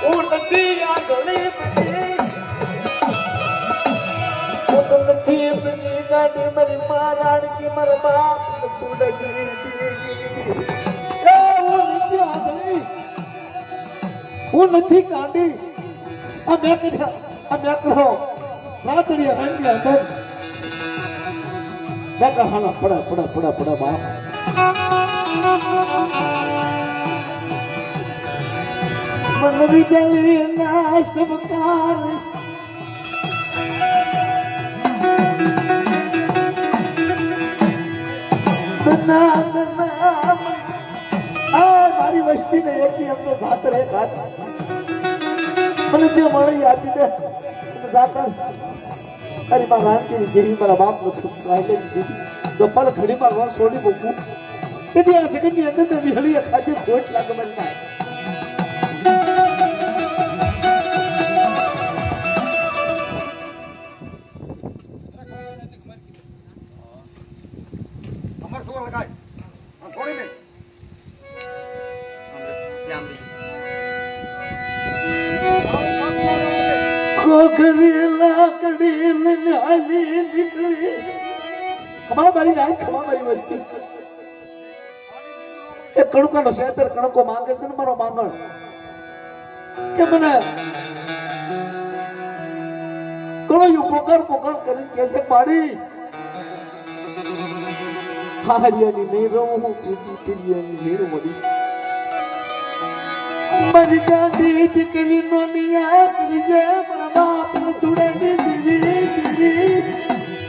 નથી આ ગળી નથી બની ગાડી મારી મારાણ કી માર બાપ છોડગી હું નથી કાંડી આ મેં કર્યા આ મેં કરો રાતડિયા રંગ્યા તો મેં કહાના પડા બાપ मन विजली ना सबकार मारी वस्ती ने एक हम तो साथ रहे खात मुझे मड़ी आती दे जाकर अरे भगवान की देवी मेरा बाप लोग राहिले की तो पल खड़ी पर वर सोनी बुकू यदि ऐसे कहीं अंदर तो बिहली खाते खोट लग बनता है वस्ती कणुका नो सेतर कणको मांगे से मारो मांगण के मने कणो यू पोकर करी कैसे पाड़ी हारियानी नहीं रहूं पीटियानी नहीं रहूं मरी गांडी दिकरी नोनिया करी जे मारा बाप ने तुड़े दी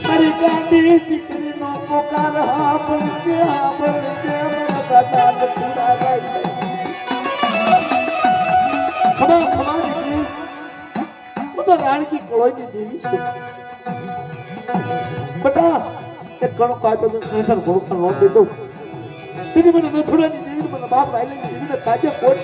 मरी गांडी दिकरी नो पोकार हा बन के मेरा दादा ने पूरा गई खमा निकली वो तो रानी की कोई नहीं देवी सु बता एक कणो काय तो सेंटर गुरु का नोट दे दो तेरी मैंने मैं थोड़ा नहीं देवी मेरा बाप राहिले नहीं देवी ने काजे कोट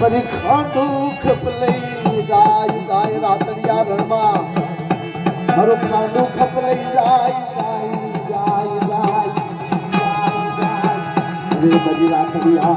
मरी खांडू खपलई जाय रातड़िया रणमा मरो खांडू खपलई जाय रे मरी रातड़िया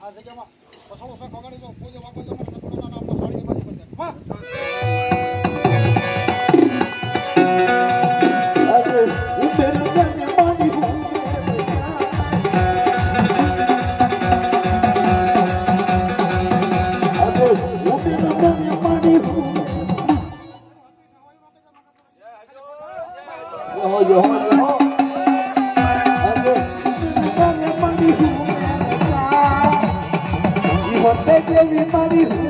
આ જગ્યામાં પછાડો છે ખગાડી દો કોઈ દેવા કોઈ દે મને થોડા નામ સાડી બાજી પર હા અરે ઉભેર ને પાણી હું અરે ઉભેર ને પાણી હું યો होते देवी मारी हूँ